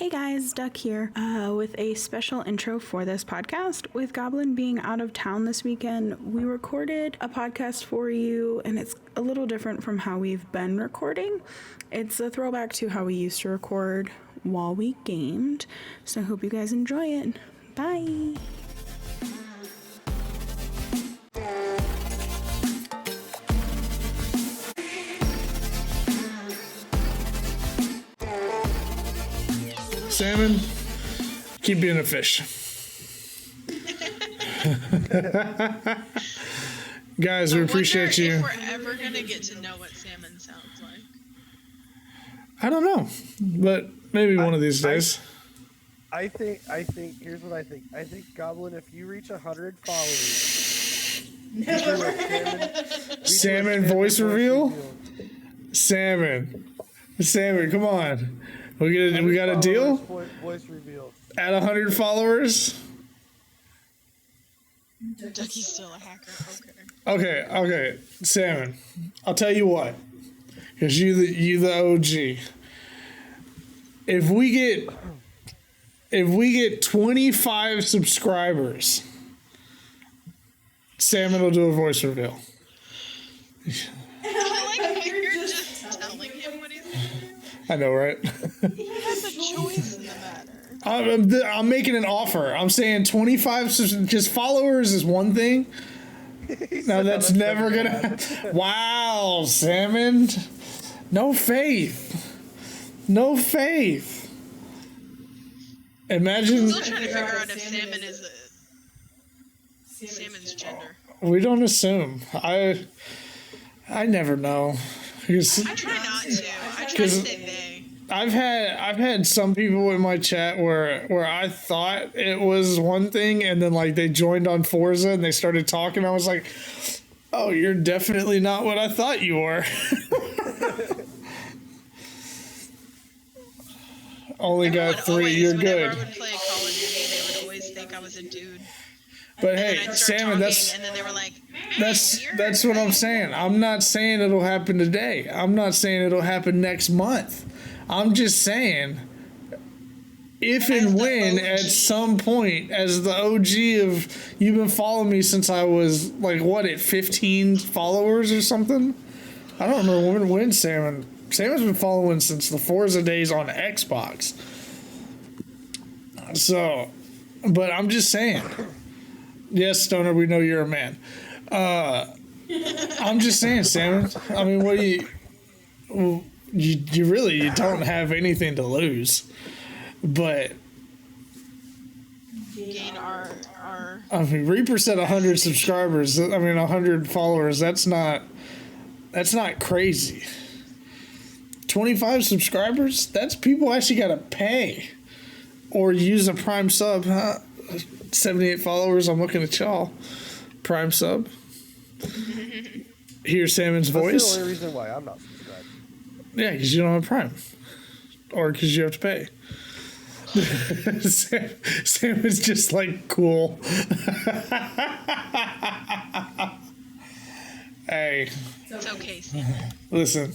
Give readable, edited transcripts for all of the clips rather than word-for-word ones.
Hey guys, Duck here with a special intro for this podcast. With Goblin being out of town this weekend, we recorded a podcast for you, and it's a little different from how we've been recording. It's a throwback to how we used to record while we gamed, so I hope you guys enjoy it. Bye! Salmon, keep being a fish. Guys, we appreciate you. If we're ever going to get to know what salmon sounds like. I don't know, but maybe one of these days. I think, here's what I think. I think, Goblin, if you reach 100 followers, Salmon voice reveal? Salmon, come on. We got a deal? Voice reveal. At 100 followers? Ducky's still a hacker. Okay. Salmon, I'll tell you what. Because you the OG. If we get 25 subscribers, Salmon will do a voice reveal. I like how you're just telling him what he's going to do. I know, right? He has a choice in the matter. I'm making an offer. I'm saying 25 just followers is one thing. Now that's never gonna. Wow, Salmon. No faith. Imagine. I'm still trying to figure out if salmon is salmon's gender. We don't assume. I never know. I try not to. I try to say they. I've had some people in my chat where I thought it was one thing, and then like they joined on Forza and they started talking. I was like, "Oh, you're definitely not what I thought you were." Only got 3. You're good. Whenever I would play Call of Duty, they would always think I was a dude. But hey, Salmon, and then they were like, that's what I'm saying. I'm not saying it'll happen today. I'm not saying it'll happen next month. I'm just saying if and when at some point, as the OG of, you've been following me since I was like, what, at 15 followers or something? I don't remember when Salmon's been following since the Forza days on Xbox. So, but I'm just saying. Yes, Stoner, we know you're a man. I'm just saying, Salmon. I mean, what do you really don't have anything to lose. But gain our I mean, Reaper said 100 subscribers. I mean, 100 followers. That's not crazy. 25 subscribers? That's people actually got to pay or use a Prime sub. 78 followers. I'm looking at y'all. Prime sub. Hear Salmon's voice. That's the only reason why I'm not subscribed. Yeah, because you don't have Prime. Or because you have to pay. Salmon's just like, cool. Hey. It's okay, Salmon. Listen.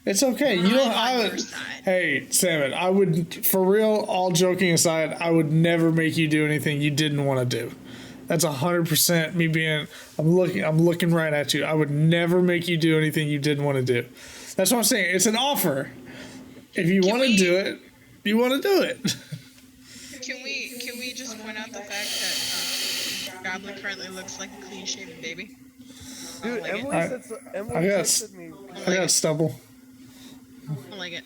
It's okay. You don't. Hey, Salmon. I would, for real. All joking aside, I would never make you do anything you didn't want to do. That's 100% me being. I'm looking right at you. I would never make you do anything you didn't want to do. That's what I'm saying. It's an offer. If you want to do it, you want to do it. Can we just point out the fact that Goblin currently looks like a clean-shaven baby? Dude, Emily texted me. I got stubble. I like it.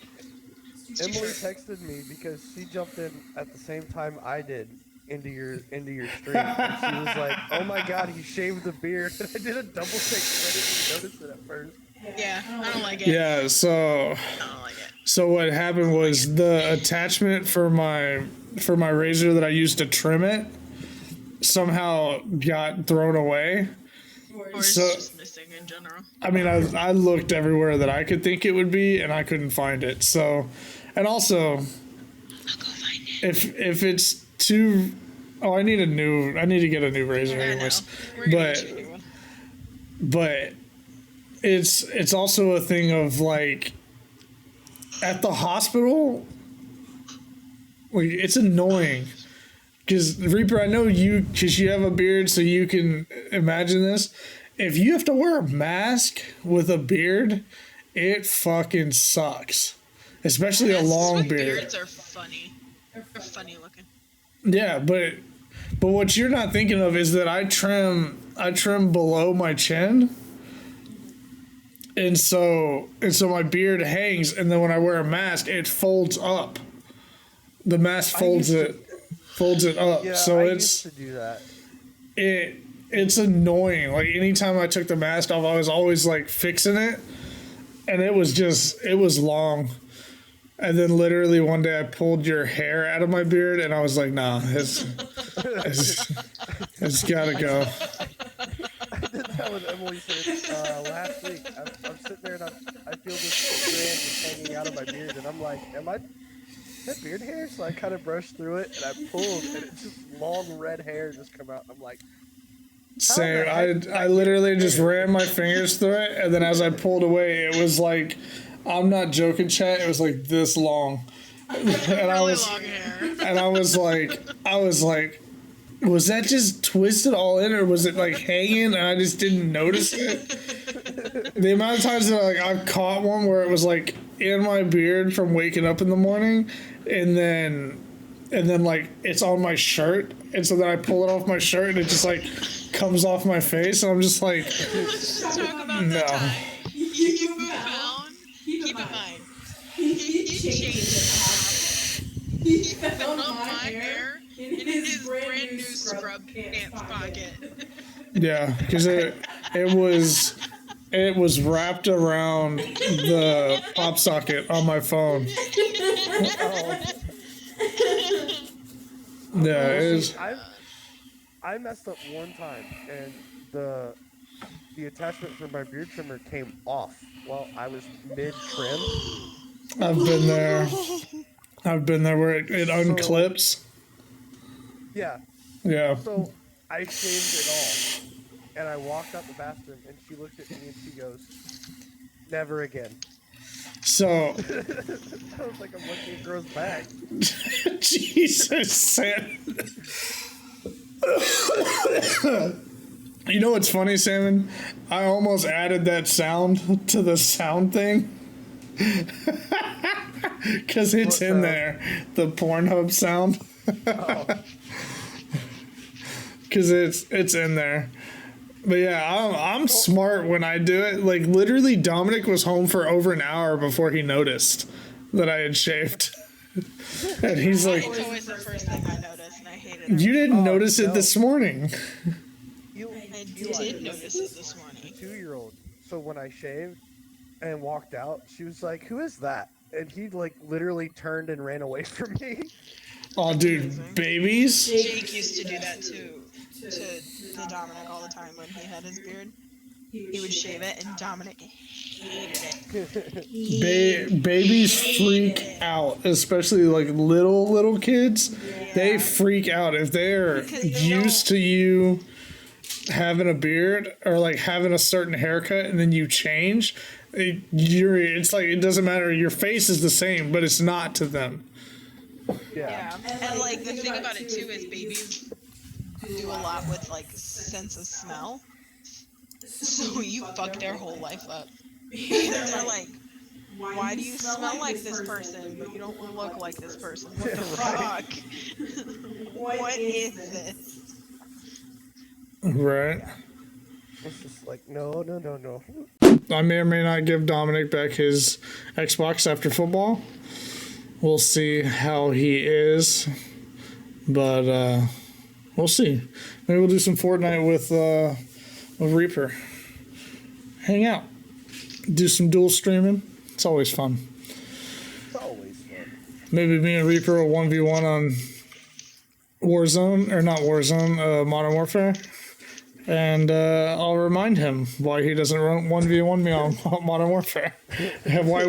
Emily texted me because she jumped in at the same time I did into your stream. And she was like, "Oh my God, he shaved the beard." And I did a double take because I didn't even notice it at first. Yeah, I don't like it. Yeah, so I don't like it. So what happened was the attachment for my razor that I used to trim it somehow got thrown away. Or it's just missing in general. I mean, I looked everywhere that I could think it would be, and I couldn't find it. So, and also, I'll go find it. if it's too, I need to get a new razor anyways. But it's also a thing of like, at the hospital, Like, it's annoying. Because, Reaper, I know because you have a beard, so you can imagine this. If you have to wear a mask with a beard, it fucking sucks. Especially a long beard. Beards are funny. They're funny looking. Yeah, but what you're not thinking of is that I trim below my chin. And so my beard hangs, and then when I wear a mask, it folds up. The mask folds it up. Yeah, So I it's used to do that. it's annoying. Like anytime I took the mask off, I was always like fixing it, and it was long. And then literally one day I pulled your hair out of my beard, and I was like, nah, it's gotta go. I did that with Emily last week. I'm sitting there and I feel this strand just hanging out of my beard, and I'm like, is that beard hair? So I kind of brushed through it, and I pulled, and it's just long red hair just come out. I'm like, Same. I literally just ran my fingers through it, and then as I pulled away, it was like, I'm not joking, chat. It was like this long, and I was like, was that just twisted all in, or was it like hanging and I just didn't notice it? The amount of times that I've caught one where it was like in my beard from waking up in the morning, and then like it's on my shirt, and so then I pull it off my shirt and it just like comes off my face, and I'm just like, Let's talk about no. the time you found. Keep in mind, he changed it. He found my hair in his brand new scrub pants pocket. Yeah, because it was wrapped around the pop socket on my phone. Yeah, it is. I messed up one time, and the attachment for my beard trimmer came off while I was mid-trim. I've been there where it unclips. Yeah. Yeah. So I shaved it all, and I walked out the bathroom, and she looked at me and she goes, "Never again." So. I was like, "I'm lucky it grows back." Jesus, Sam. You know what's funny, Salmon? I almost added that sound to the sound thing. Because it's in there. The Pornhub sound. Because it's in there. But yeah, I'm smart when I do it. Like, literally, Dominic was home for over an hour before he noticed that I had shaved. And he's like... It's always the first thing I notice, and I hate it. You didn't notice it this morning. I did notice it this morning. 2-year-old. So when I shaved and walked out, she was like, "Who is that?" And he like literally turned and ran away from me. Oh, dude, babies? Jake used to do that to Dominic all the time when he had his beard. He would shave it, and Dominic hated it. Babies freak out, especially like little kids. Yeah. They freak out if they're used to you having a beard or like having a certain haircut, and then you change. It's like it doesn't matter. Your face is the same, but it's not to them. Yeah. And like the thing about it too is babies do a lot with like sense of smell. So you fuck their whole life up. They're like, why do you smell like this person, but you don't look like this person? What the fuck? What is this? Right. It's just like, no. I may or may not give Dominic back his Xbox after football. We'll see how he is. But we'll see. Maybe we'll do some Fortnite with Reaper. Hang out. Do some dual streaming. It's always fun. It's always fun. Maybe me and Reaper will 1v1 on Warzone, or not Warzone, Modern Warfare. And I'll remind him why he doesn't run 1v1 me on Modern Warfare. And why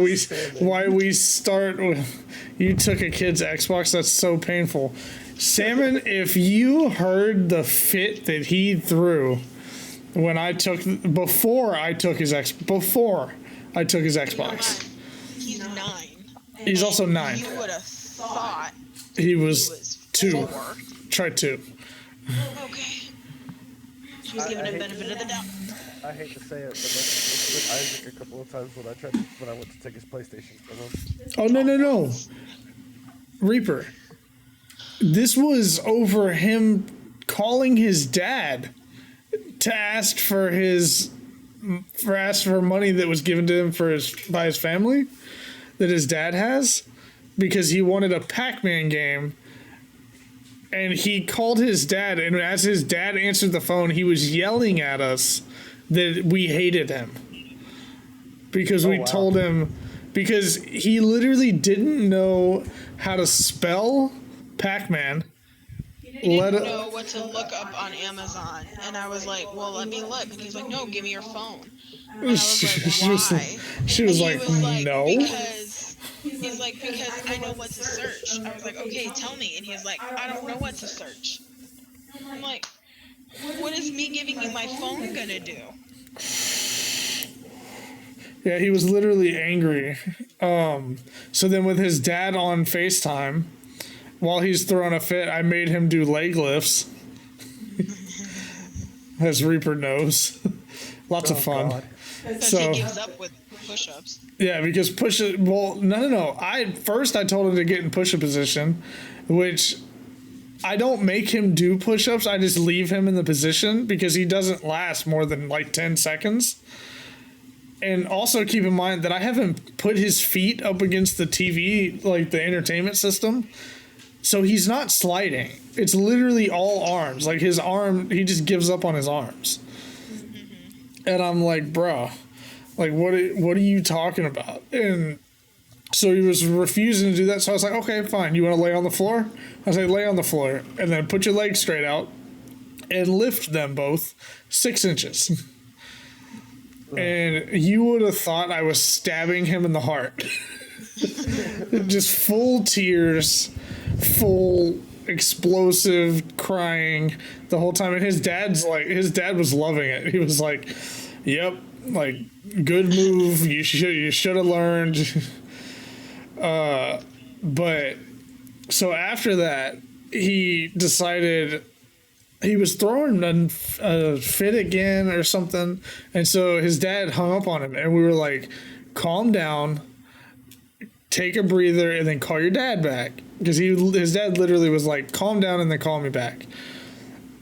we start with, you took a kid's Xbox, that's so painful. Salmon, if you heard the fit that he threw when before I took his Xbox. He's 9. He's also 9. You would have thought He was 2. 4. Try 2. Okay. She was giving him benefit of the doubt. I hate to say it, but that's with Isaac a couple of times when I went to take his PlayStation from him. Oh, no. Reaper. This was over him calling his dad to ask for money that was given to him by his family that his dad has, because he wanted a Pac-Man game. And he called his dad, and as his dad answered the phone, he was yelling at us that we hated him. Because we told him, because he literally didn't know how to spell Pac-Man. He didn't know what to look up on Amazon. And I was like, well, let me look. And he's like, no, give me your phone. And I was like, why? She was like, no. He's like, because I know what to search. I was like, okay, tell me. And he's like, I don't know what to search. I'm like, what is me giving you my phone gonna do? Yeah, he was literally angry. So then with his dad on FaceTime, while he's throwing a fit, I made him do leg lifts. As Reaper knows. Lots of fun. God. So he gives up with push-ups. Yeah, because no. I told him to get in push-up position, which I don't make him do push-ups. I just leave him in the position because he doesn't last more than like 10 seconds. And also keep in mind that I have him put his feet up against the TV, like the entertainment system. So he's not sliding. It's literally all arms. Like his arm, he just gives up on his arms. And I'm like, bro, like, what are you talking about? And so he was refusing to do that. So I was like, okay, fine. You want to lay on the floor? I was like, lay on the floor. And then put your legs straight out and lift them both 6 inches. And you would have thought I was stabbing him in the heart. Just full tears, full explosive crying the whole time. And his dad was loving it. He was like, yep, like, good move. You should have learned. But so after that, he decided he was throwing a fit again or something. And so his dad hung up on him, and we were like, calm down, take a breather, and then call your dad back. Because his dad literally was like, calm down and then call me back.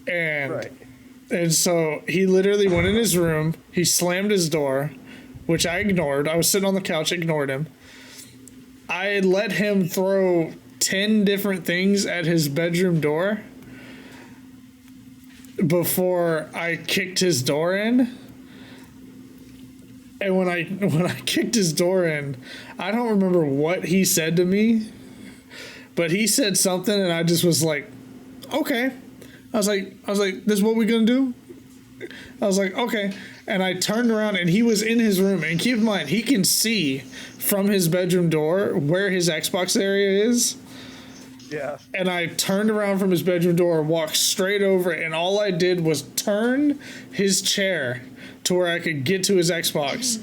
And so he literally went in his room. He slammed his door, which I ignored. I was sitting on the couch, ignored him. I let him throw 10 different things at his bedroom door before I kicked his door in. And when I kicked his door in, I don't remember what he said to me, but he said something, and I just was like, okay. I was like, this is what we're gonna do? I was like, okay. And I turned around, and he was in his room. And keep in mind, he can see from his bedroom door where his Xbox area is. Yeah. And I turned around from his bedroom door, walked straight over it, and all I did was turn his chair to where I could get to his Xbox.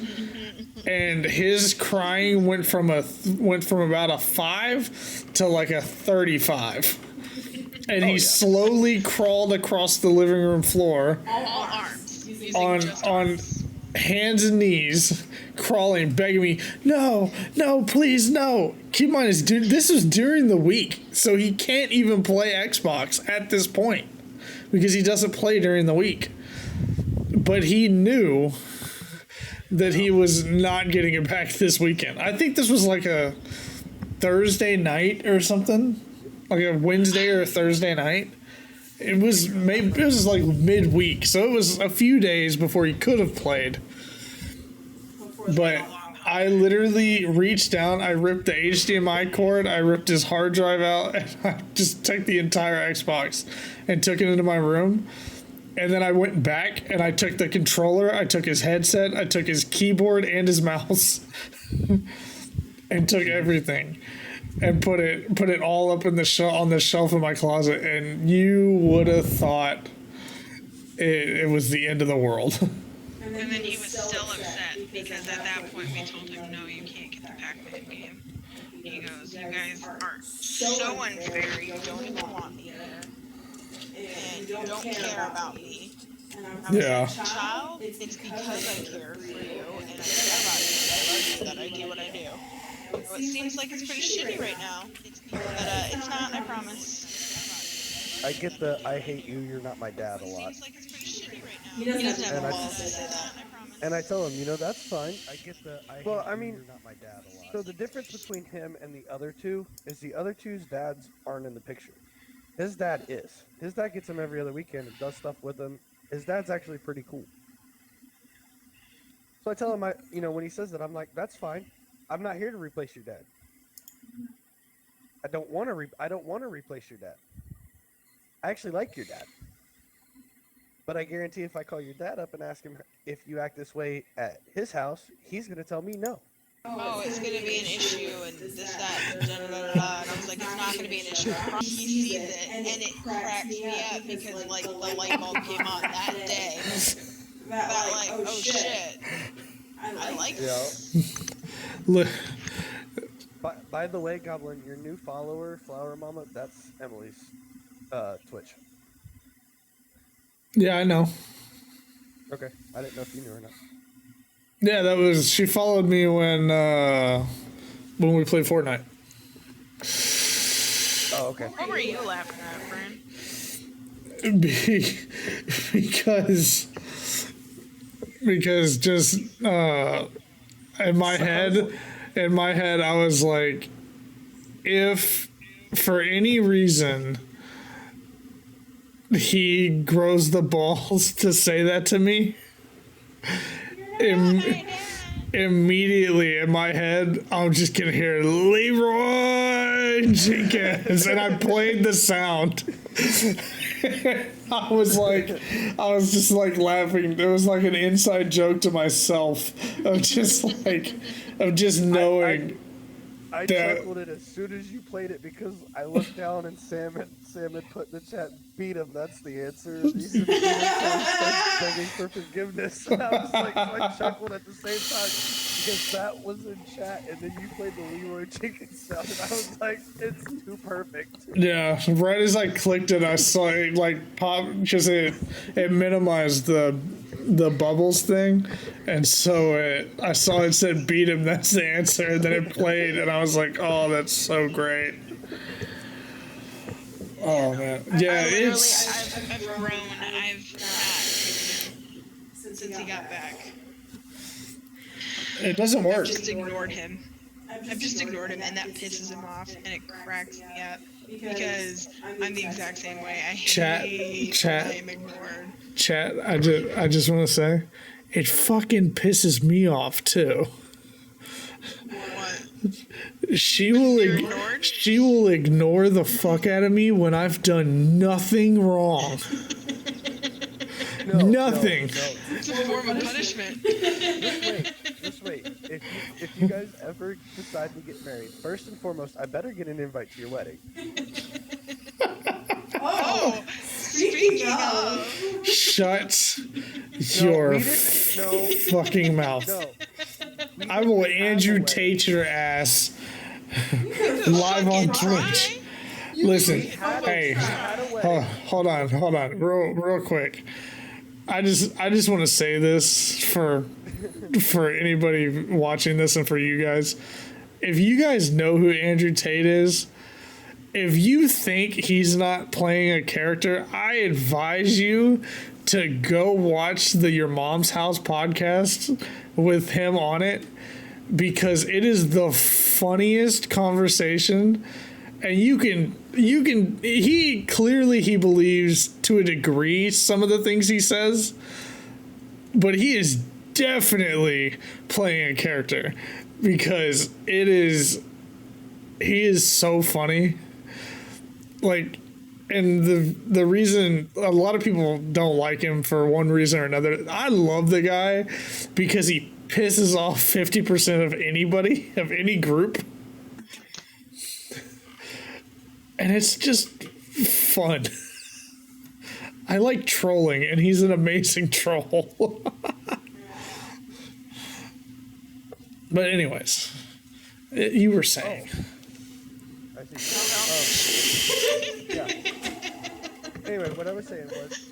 And his crying went from about a 5 to like a 35. And he slowly crawled across the living room floor All arms. on hands and knees, crawling, begging me, no, please, no. Keep in mind, this was during the week, so he can't even play Xbox at this point because he doesn't play during the week. But he knew that he was not getting it back this weekend. I think this was like a Thursday night or something, like a Wednesday or a Thursday night. It was like midweek, so it was a few days before he could have played. But I literally reached down, I ripped the HDMI cord, I ripped his hard drive out, and I just took the entire Xbox and took it into my room. And then I went back and I took the controller, I took his headset, I took his keyboard and his mouse, and took everything and put it all up in on the shelf in my closet. And you would have thought it was the end of the world. And then he was still upset because at that point we told him, no, you can't get the Pac-Man game. He goes, you guys are so unfair. You don't even want me here. And you don't care about me. Yeah. Child, it's because I care for you and I care about you and I love you that I do what I do. So it seems like it's pretty shitty right now. But it's not, I promise. I get the I hate you, you're not my dad a lot. Seems like it's pretty shitty right now. He doesn't have the balls to say that, I promise. And I tell him, that's fine. I get the I hate you, you're not my dad a lot. So the difference between him and the other two is the other two's dads aren't in the picture. His dad is. His dad gets him every other weekend and does stuff with him. His dad's actually pretty cool. So I tell him, when he says that, I'm like, that's fine. I'm not here to replace your dad. I don't want to replace your dad. I actually like your dad. But I guarantee if I call your dad up and ask him if you act this way at his house, he's going to tell me no. Oh, it's going to be an issue and this, that, da, da, da, da. And I was like, it's not going to be an issue. He sees it and it cracks me up because, like, the light bulb came on that day. That like, oh shit. I like this. Look. By the way, Goblin, your new follower, Flower Mama, that's Emily's Twitch. Yeah, I know. Okay, I didn't know if you knew or not. Yeah, she followed me when we played Fortnite. Oh, okay. What were you laughing at, friend? Because just in my head I was like, if for any reason he grows the balls to say that to me, immediately in my head I'm just gonna hear Leroy Jenkins, and I played the sound. I was just like laughing. It was like an inside joke to myself of just knowing. I chuckled it as soon as you played it because I looked down and Sam had put in the chat, beat him, that's the answer. These are the starts begging for forgiveness. And I was like, so I chuckled at the same time because that was in chat and then you played the Leroy Jenkins sound and I was like, it's too perfect. Yeah, right as I clicked it, I saw it like pop, just it minimized the bubbles thing, and so I saw it said beat him, that's the answer, and then it played and I was like, oh, that's so great. Oh man, yeah, I've grown. I've not since he got back. It doesn't work. I've just ignored him, and that pisses him off, and it cracks me up because I'm the exact same way. I hate when I'm ignored. Chat, I just want to say, it fucking pisses me off too. What? She will ignore the fuck out of me when I've done nothing wrong. Nothing. No. It's a form of punishment. Just wait. If you guys ever decide to get married, first and foremost, I better get an invite to your wedding. Oh, speaking of. Shut your fucking mouth. No. I will Andrew Tate your ass live on Twitch. Listen, hey, hold on, real quick. I just want to say this for anybody watching this and for you guys. If you guys know who Andrew Tate is, if you think he's not playing a character, I advise you to go watch the Your Mom's House podcast with him on it, because it is the funniest conversation. And he clearly believes to a degree some of the things he says, but he is definitely playing a character, because he is so funny. Like, and the reason a lot of people don't like him for one reason or another, I love the guy because he pisses off 50% of anybody, of any group. And it's just fun. I like trolling, and he's an amazing troll. But anyways, you were saying. Yeah. Anyway, what I was saying was,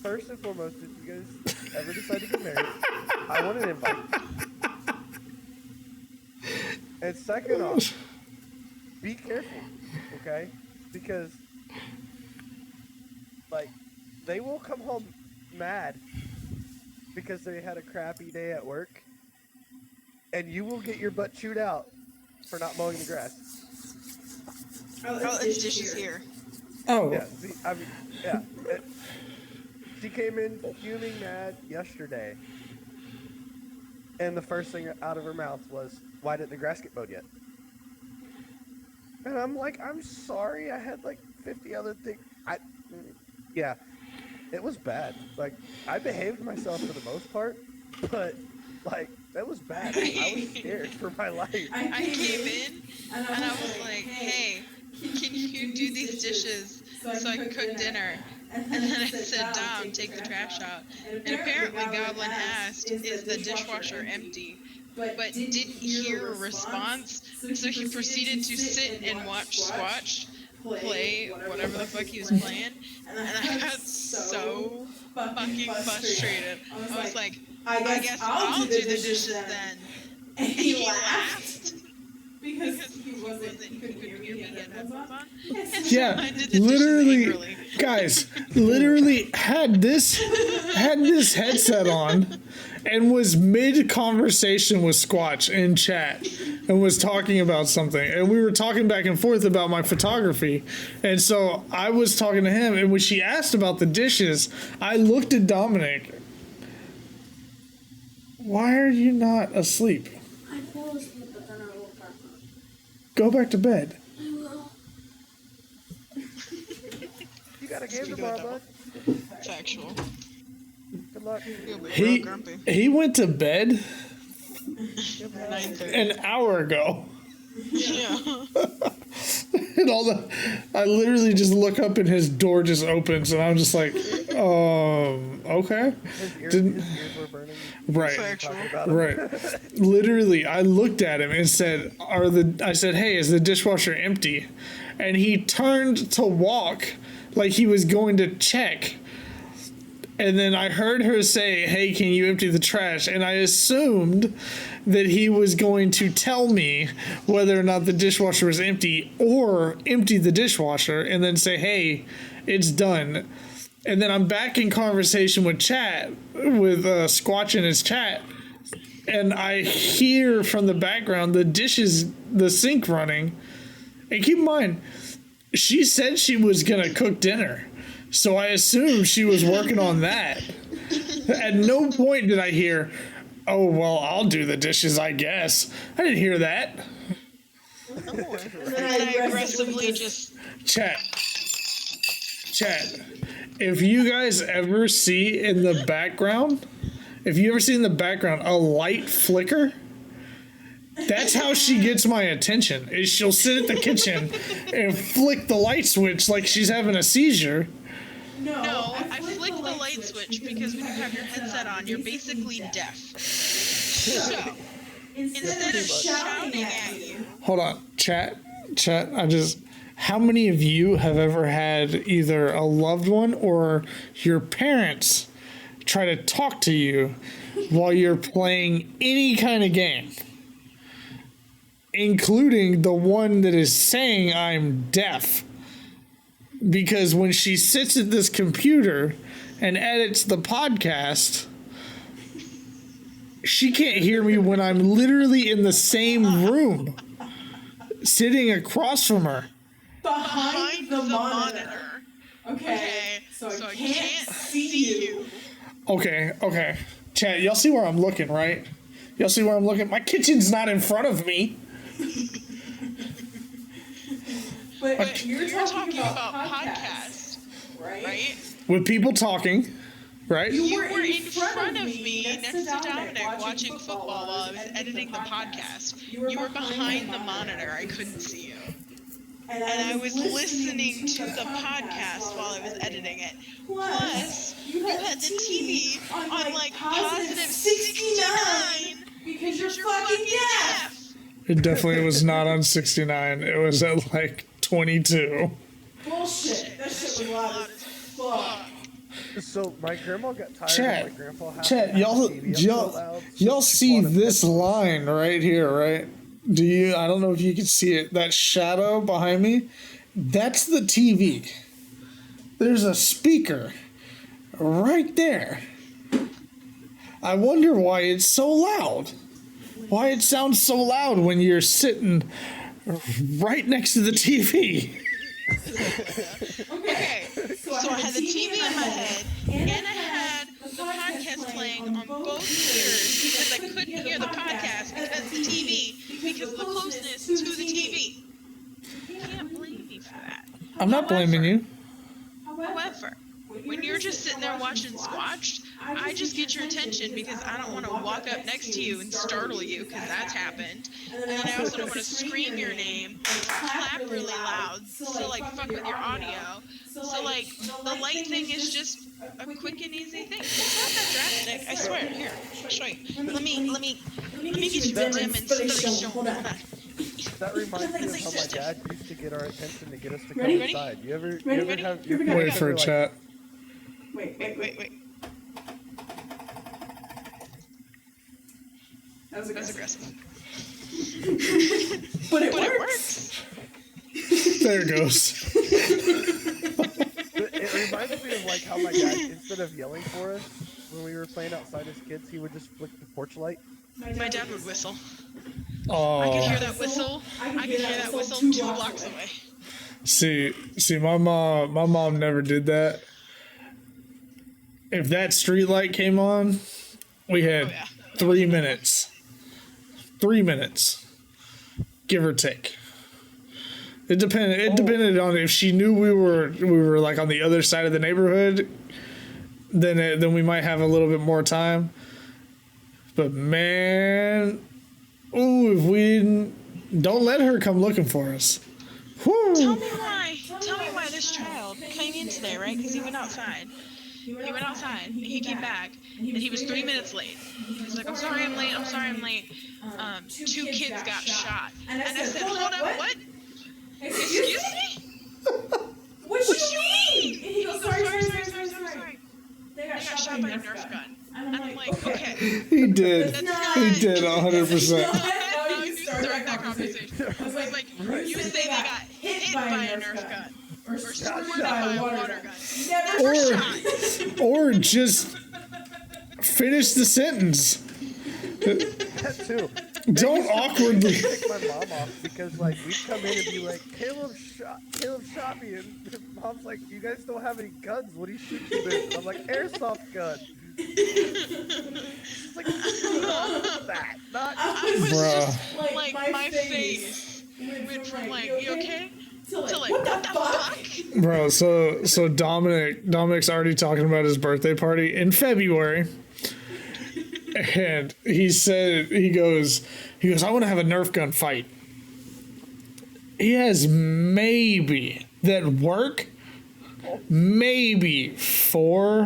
first and foremost, if you guys ever decide to get married, I want an invite. And second off, be careful, okay? Because, like, they will come home mad because they had a crappy day at work, and you will get your butt chewed out for not mowing the grass. Oh, it's dishes here. Oh. Yeah, see, I mean, yeah. She came in fuming mad yesterday, and the first thing out of her mouth was, "Why didn't the grass get mowed yet?" And I'm like, "I'm sorry, I had like 50 other things." Yeah, it was bad. Like, I behaved myself for the most part, but like, that was bad. I was scared for my life. I came in and I was like, hey, can you do these dishes so I can cook dinner? And then I said, Dom, take the trash out. And apparently Goblin asked, is the dishwasher empty? But didn't hear a response, so he proceeded to sit and watch Squatch play whatever the fuck he was playing. And I got so fucking frustrated. I was like, I guess I'll do the dishes then. And he laughed. Because he couldn't hear me, he had headphones on. And so Yeah, I did the literally, dishes angrily. guys, literally had this headset on and was mid conversation with Squatch in chat and was talking about something, and we were talking back and forth about my photography, and so I was talking to him, and when she asked about the dishes, I looked at Dominic. Why are you not asleep? I fell asleep, but then I woke back up. Go back to bed. I will. You got a game tomorrow, bud. Factual. Good luck. You'll be real He grumpy. he went to bed 9:30. an hour ago. Yeah. And I literally just look up and his door just opens, and I'm just like, okay. His Didn't- ears were burning. Right. Factual. Talking about him. Right. Literally, I looked at him and said, I said, hey, is the dishwasher empty? And he turned to walk like he was going to check. And then I heard her say, hey, can you empty the trash? And I assumed that he was going to tell me whether or not the dishwasher was empty, or empty the dishwasher and then say, hey, it's done. And then I'm back in conversation with Squatch in his chat, and I hear from the background the sink running. And keep in mind, she said she was gonna cook dinner, so I assumed she was working on that. At no point did I hear, oh, well, I'll do the dishes, I guess. I didn't hear that. And then I aggressively just... Chat. If you guys ever see in the background, a light flicker, that's how she gets my attention. Is she'll sit at the kitchen and flick the light switch like she's having a seizure. No, I flick the light switch because when you have your headset on, you're basically deaf. So, instead of shouting at you... Hold on, chat. How many of you have ever had either a loved one or your parents try to talk to you while you're playing any kind of game? Including the one that is saying I'm deaf. Because when she sits at this computer and edits the podcast, she can't hear me when I'm literally in the same room, sitting across from her. Behind the monitor. Okay, so I can't see you. Okay. Chat, y'all see where I'm looking, right? Y'all see where I'm looking? My kitchen's not in front of me. But You're talking about podcast, right? With people talking, right? You were in front of me next to Dominic watching football while I was editing the podcast. You were behind the monitor. I couldn't see you. And I was listening to the podcast while I was editing it. Plus, you had the TV on like positive 69 because you're fucking deaf. It definitely was not on 69. It was at like 22. Bullshit. That shit was loud as fuck. So my grandma got tired Chat, of my grandpa having Chat, the TV up so loud, so y'all she see bought a this headphones. line right here, right? Do you? I don't know if you can see it. That shadow behind me, that's the TV. There's a speaker right there. I wonder why it's so loud. Why it sounds so loud when you're sitting right next to the TV. Okay, so I had the TV in my head, and I had the podcast playing on both ears because I couldn't hear the podcast because of the TV, because of the closeness to the TV. You can't blame me for that. I'm not blaming you. However, when you're just sitting there watching Squatched, I just get your attention because I don't want to walk up next to you and startle you, because that's happened. And then I also don't want to scream your name, clap really loud, so like fuck with your audio. So like the light thing is just a quick and easy thing. It's not that drastic, I swear. Here, I'll show you. Let me get you the demonstration. Hold on. That reminds me of how my dad used to get our attention to get us to come Ready? inside. You ever Ready? have Here we go. Wait for a chat. Wait. That was aggressive. But it works. There it goes. It reminds me of like how my dad, instead of yelling for us when we were playing outside as kids, he would just flick the porch light. My dad would whistle. I Oh, could hear that whistle. I could hear that whistle 2 blocks away. see, my mom never did that. If that street light came on, we had Oh, yeah. 3 minutes. 3 minutes, give or take. It depended. It depended on if she knew we were like on the other side of the neighborhood. Then we might have a little bit more time. But man, if we didn't, don't let her come looking for us. Whew. Tell me why this child came in today, right? Because he went outside. He went outside, and he came back, and he was 3 minutes late. He's like, I'm sorry I'm late. 2 kids got shot. And I said, hold up, what? Excuse me? What you mean? And he goes, sorry. They I got shot by a Nerf gun. And I'm like, okay. He did. That's not... He did 100%. How you start that conversation. I was like, you say they got hit by a Nerf gun. Or scored by a water gun. Never shot. Or just finish the sentence. That too. Don't awkwardly. Pick my mom off because like we'd come in and be like, Caleb shot me, and mom's like, you guys don't have any guns. What do you shoot you with? And I'm like, airsoft gun. She's like, that, not. I was Bruh. just like my face went from like, you okay? To like, what the fuck? Bro, so Dominic's already talking about his birthday party in February. And he goes, I want to have a Nerf gun fight. He has maybe 4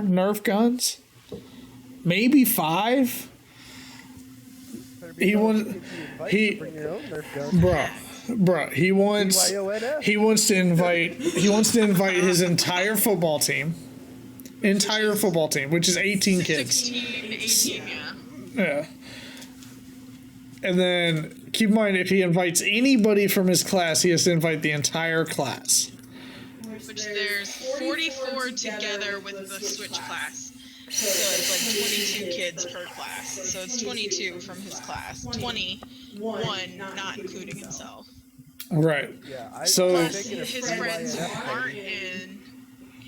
Nerf guns, maybe 5. He wants Bring your own Nerf gun. Bro, he wants to invite his entire football team, which is 18 kids. 18, yeah. Yeah. And then keep in mind, if he invites anybody from his class, he has to invite the entire class. Which there's 44 together with the switch class. So it's like 22 kids per class. So it's 22 from his class. 21 not including himself. Right. Yeah, So- Plus his friends who aren't in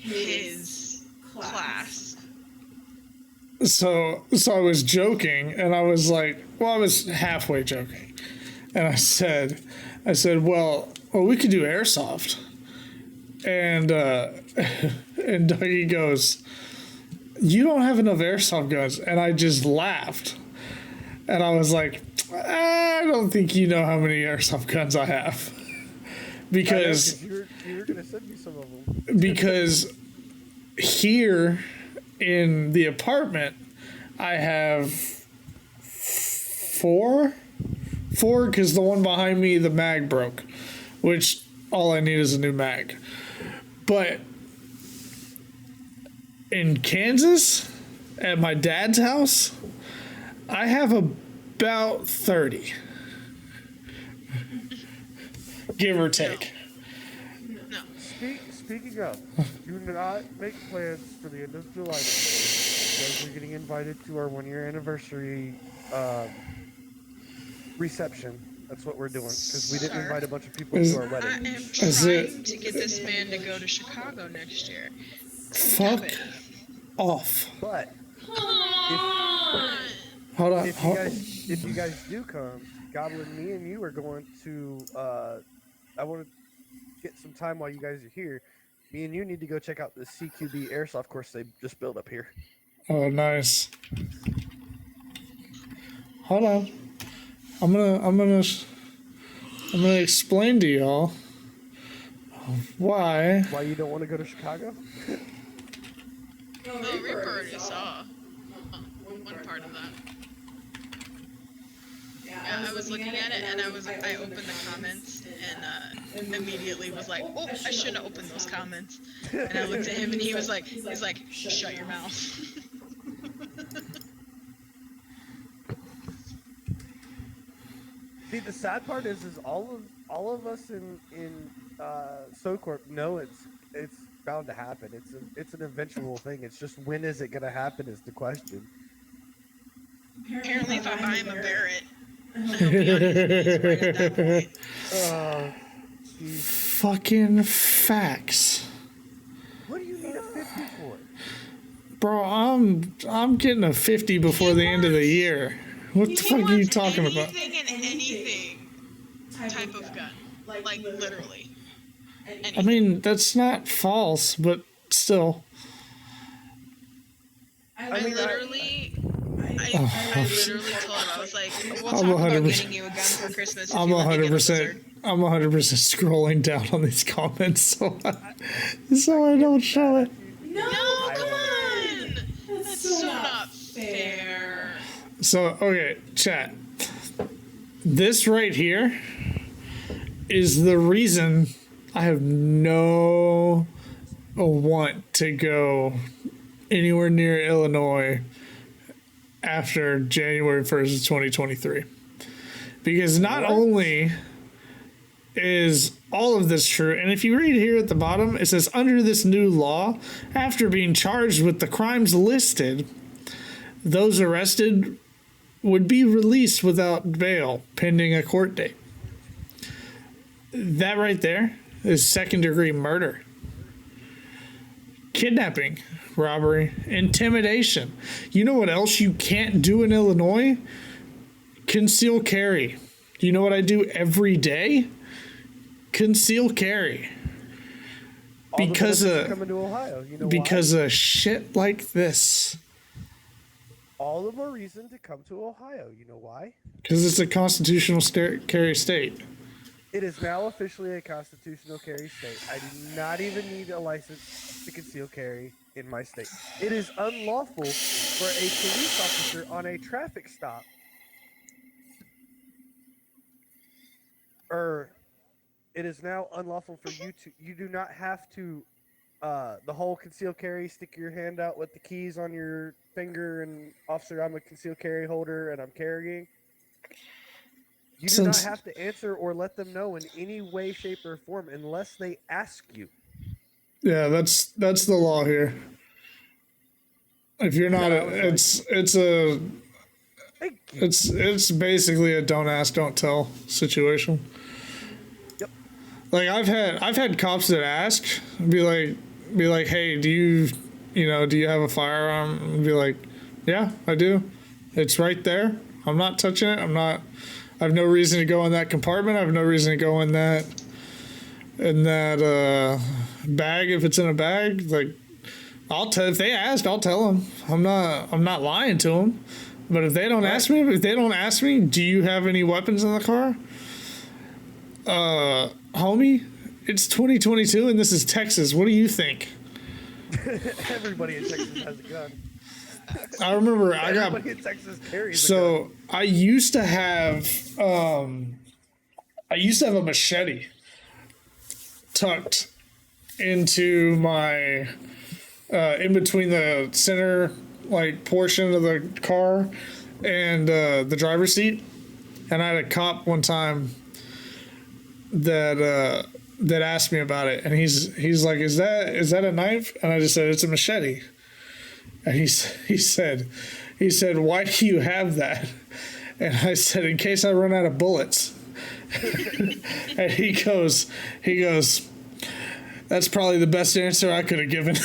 his class. So I was joking, and I was like, well, I was halfway joking, and I said, well, we could do airsoft, and and Dougie goes, you don't have enough airsoft guns, and I just laughed, and I was like, I don't think you know how many airsoft guns I have, because you were gonna send me some of them. because here in the apartment, I have 4 because the one behind me, the mag broke, which all I need is a new mag. But in Kansas, at my dad's house, I have about 30. Give or take. No. Speaking of, do not make plans for the end of July. Because we're getting invited to our 1-year anniversary reception. That's what we're doing. Because we didn't invite a bunch of people to our I wedding. am Is trying to get this man to go to Chicago next year. Stop Fuck it. off. But Hold on. if you guys do come, Goblin, me and you are going to. I want to get some time while you guys are here. Me and you need to go check out the CQB airsoft course they just built up here. Oh, nice. Hold on. I'm gonna explain to y'all why. Why you don't want to go to Chicago? Oh, Reaper already saw one part of that. Yeah, I was looking at it and I opened the comments and immediately was like, oh, I shouldn't have opened those comments. And I looked at him and he was like, shut your mouth. See, the sad part is all of us in SoCorp know it's bound to happen. It's an eventual thing. It's just when is it gonna happen is the question. Apparently, if I buy him a Barrett, he'll be on his knees right at that point. Geez. Fucking facts. What do you need a 50 for? Bro, I'm getting a 50 before the end of the year. What the fuck are you talking about? Anything and anything type of gun. Like, literally. I mean, that's not false, but still. I literally told him, I was like, we'll talk I'm about 100%. getting you a gun for Christmas. if I'm you let me get a 100%. Blizzard." I'm 100% scrolling down on these comments so I don't show it. No, come on! That's so not fair. So, okay, chat. This right here is the reason I have no want to go anywhere near Illinois after January 1st of 2023. Because not only is all of this true, and if you read here at the bottom, it says, under this new law, after being charged with the crimes listed, those arrested would be released without bail pending a court date. That right there is second-degree murder, kidnapping, robbery, intimidation. You know what else you can't do in Illinois? Conceal carry. You know what I do every day? Conceal carry. Because coming to Ohio. You know because of shit like this. all the more reason to come to Ohio. You know why? Because it's a constitutional carry state. It is now officially a constitutional carry state. I do not even need a license to conceal carry in my state. It is unlawful for a police officer on a traffic stop it is now unlawful for you do not have to the whole conceal carry, stick your hand out with the keys on your finger and officer, I'm a concealed carry holder and I'm carrying. You do not have to answer or let them know in any way, shape, or form unless they ask you. Yeah, that's the law here. If you're not, it's basically a don't ask, don't tell situation. Yep. Like I've had cops that ask, be like, hey, do you have a firearm? And be like, yeah, I do. It's right there. I'm not touching it. I have no reason to go in that compartment. I have no reason to go in that bag if it's in a bag. Like, if they ask, I'll tell them. I'm not lying to them. But if they don't ask me, do you have any weapons in the car? Homie, it's 2022 and this is Texas. What do you think? Everybody in Texas has a gun. I remember Everybody in Texas carries a gun. I used to have a machete. tucked into my in between the center like portion of the car and the driver's seat. And I had a cop one time that asked me about it, and he's like, "Is that a knife?" And I just said, "It's a machete." And he said, "Why do you have that?" And I said, "In case I run out of bullets." And he goes, "That's probably the best answer I could have given."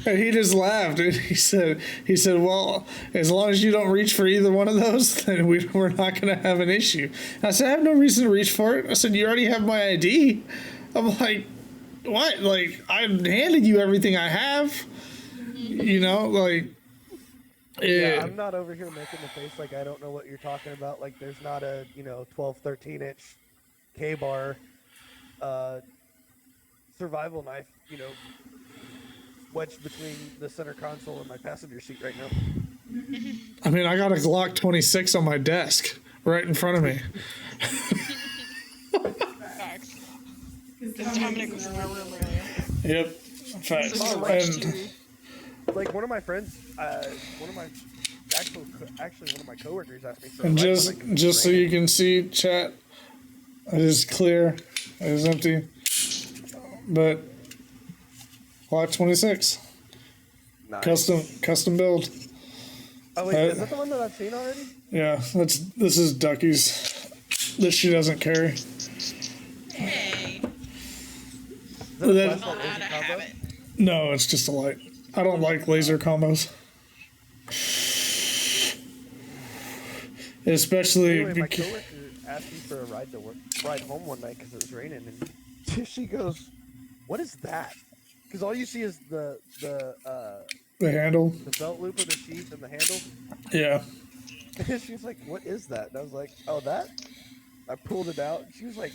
And he just laughed, and he said, "Well, as long as you don't reach for either one of those, then we're not going to have an issue." And I said, "I have no reason to reach for it." I said, "You already have my ID." I'm like, "What? Like, I handed you everything I have, you know, like." Yeah, I'm not over here making the face like I don't know what you're talking about. Like, there's not a 12, 13-inch K-bar survival knife, wedged between the center console and my passenger seat right now. I mean, I got a Glock 26 on my desk right in front of me. Facts. Dominic was in my room earlier. Yep, facts. And Like one of my friends, one of my coworkers asked me for. And just so you can see, chat, it is clear, it is empty, but Glock 26, Nice. custom build. Oh wait, is that the one that I've seen already? Yeah, this is Ducky's that she doesn't carry. Hey. Is that a That- flashlight Glad I laser have combo? it. No, it's just a light. I don't like laser combos, especially Anyway, my because. coworker asked me for a ride home one night because it was raining, and she goes, "What is that?" Because all you see is the The handle. belt loop of the sheath and the handle. Yeah. And she was like, "What is that?" And I was like, "Oh, that." I pulled it out. She was like,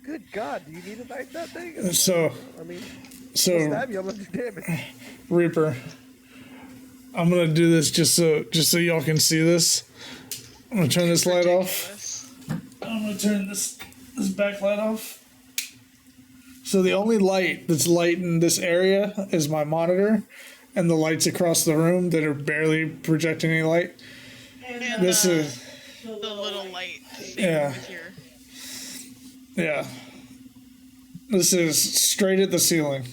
"Good God, do you need to knife that thing?" And So, I mean, I'll so stab you. I'm gonna do damage. Reaper, I'm gonna do this just so y'all can see this. I'm gonna turn this light off. Ridiculous. I'm gonna turn this backlight off. So the only light that's lighting this area is my monitor, and the lights across the room that are barely projecting any light. And This is the little light thing Yeah. with your. yeah. This is straight at the ceiling.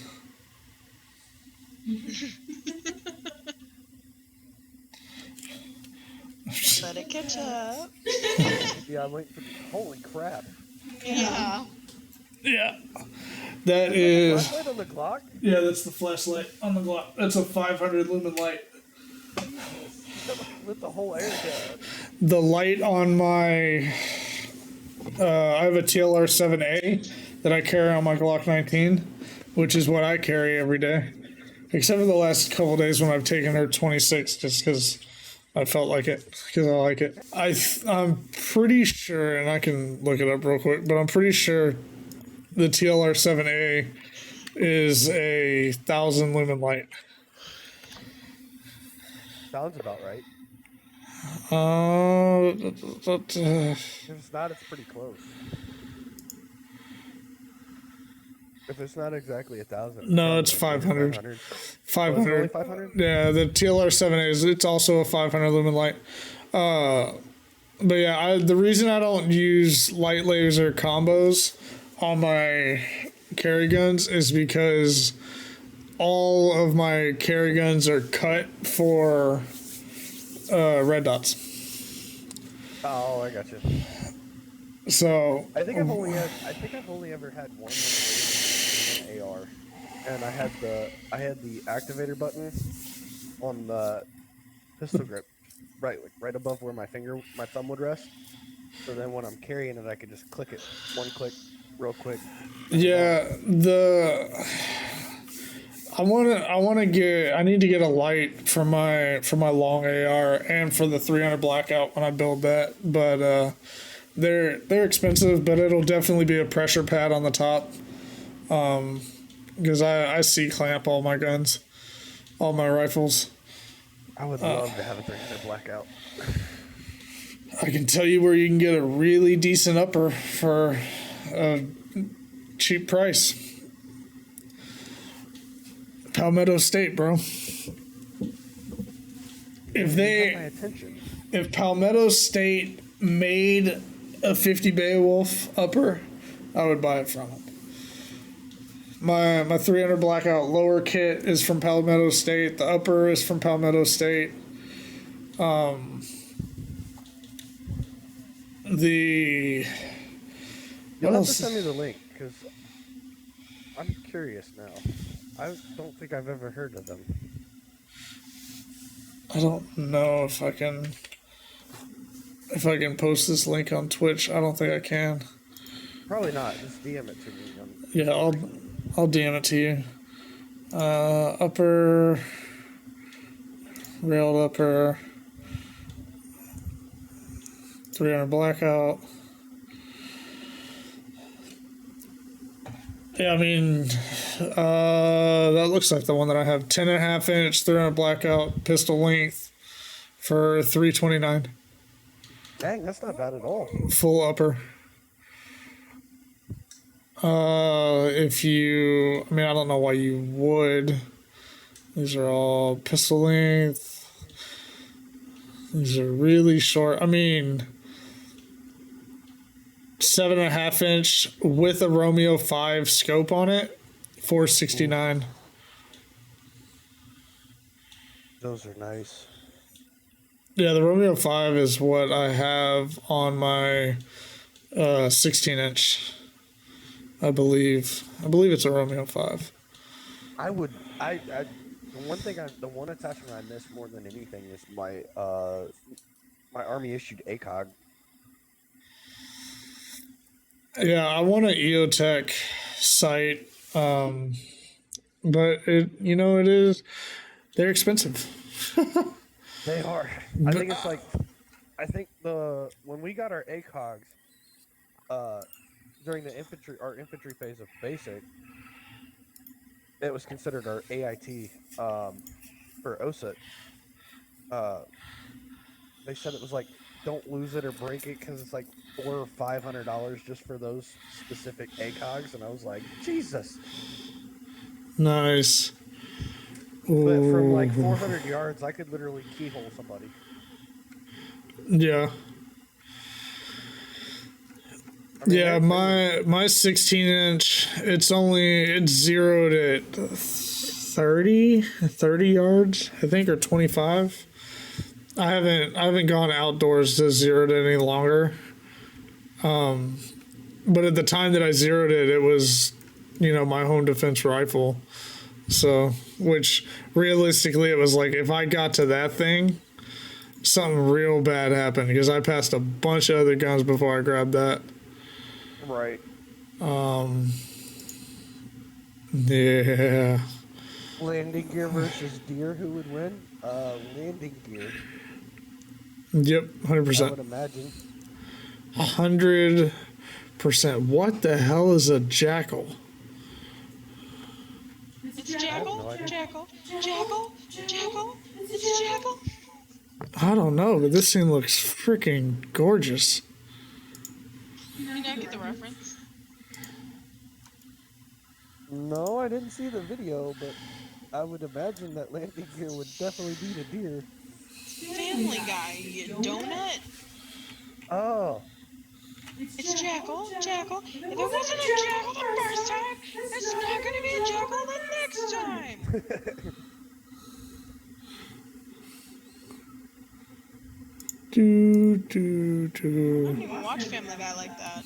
Let it catch up. Yeah, I'm waiting for. Holy crap! Yeah. Yeah. That is. Flashlight on the Glock. Yeah, that's the flashlight on the Glock. That's a 500 lumen light. Lit the whole area. The light on my I have a TLR 7A that I carry on my Glock 19, which is what I carry every day, except for the last couple of days when I've taken her 26 just because I felt like it, because I like it. I'm pretty sure, and I can look it up real quick, but I'm pretty sure the TLR 7A is a 1,000 lumen light. Sounds about right. If it's not, it's pretty close. If it's not exactly 1,000. No, it's 500. 500. 500? Yeah, the TLR 7A it's also a 500 lumen light. But yeah, the reason I don't use light laser combos on my carry guns is because all of my carry guns are cut for red dots. Oh, I got you. So I think I've only ever had one AR, and I had the activator button on the pistol grip, right above where my thumb would rest. So then when I'm carrying it, I could just click it, one click, real quick. yeah, I need to get a light for my long AR and for the 300 blackout when I build that. But they're expensive, but it'll definitely be a pressure pad on the top. Because I C-clamp all my guns, all my rifles. I would love to have a 300 blackout. I can tell you where you can get a really decent upper for a cheap price. Palmetto State, bro. If Palmetto State made a 50 Beowulf upper, I would buy it from them. My 300 Blackout lower kit is from Palmetto State. The upper is from Palmetto State. You'll have to send me the link, because I'm curious now. I don't think I've ever heard of them. I don't know if I can post this link on Twitch. I don't think I can. Probably not. Just DM it to me. Yeah, I'll DM it to you. Upper, railed upper, 300 Blackout. Yeah, I mean, that looks like the one that I have. 10.5 inch, 300 Blackout, pistol length for $329. Dang, that's not bad at all. Full upper. I don't know why you would. These are all pistol length. These are really short. I mean, 7.5 inch with a Romeo 5 scope on it, $469. Those are nice. Yeah, the Romeo 5 is what I have on my 16 inch. I believe it's a Romeo 5. The one attachment I miss more than anything is my Army issued ACOG. Yeah, I want an EOTech sight, but they're expensive. They are. When we got our ACOGs, during our infantry phase of basic, it was considered our AIT for OSUT. They said it was like, don't lose it or break it, because it's like $400 or $500 just for those specific ACOGs, and I was like, Jesus. Nice. But from like 400 yards, I could literally keyhole somebody. Yeah. My 16 inch, it's zeroed at 30 yards, I think, or 25. I haven't gone outdoors to zero it any longer. But at the time that I zeroed it, it was, my home defense rifle. So, which realistically, it was like, if I got to that thing, something real bad happened, because I passed a bunch of other guns before I grabbed that. Right. Yeah. Landing gear versus deer, who would win? Landing gear. Yep, 100%. I would imagine. 100%. What the hell is a jackal? It's a jackal, jackal, jackal, jackal, it's a jackal. I don't know, but this thing looks freaking gorgeous. You not get the reference? No, I didn't see the video, but I would imagine that landing gear would definitely beat a deer. Family Guy, you donut. Oh. It's jackal, jackal. If it wasn't a jackal the first time, it's not gonna be a jackal the next time. Do. I don't even watch Family Guy like that.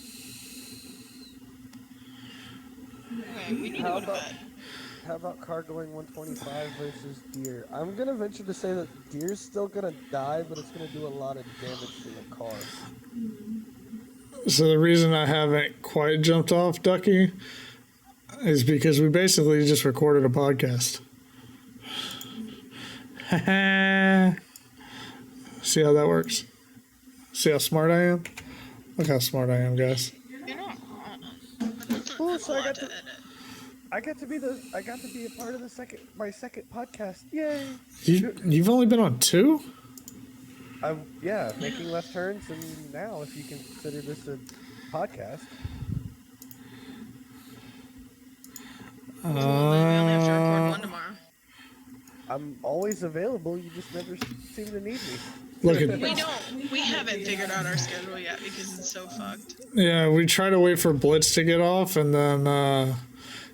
Okay, we need to go to bed. How about car going 125 versus deer? I'm gonna venture to say that deer's still gonna die, but it's gonna do a lot of damage to the car. So the reason I haven't quite jumped off Ducky is because we basically just recorded a podcast. See how that works? See how smart I am? Look how smart I am, guys. You're not. Ooh, so I got to be a part of my second podcast. Yay! You've only been on 2? Yeah, making left turns, and now if you consider this a podcast. Well, then we only have to record one tomorrow. I'm always available. You just never seem to need me. Look at We haven't figured out our schedule yet because it's so fucked. yeah. We try to wait for Blitz to get off, and then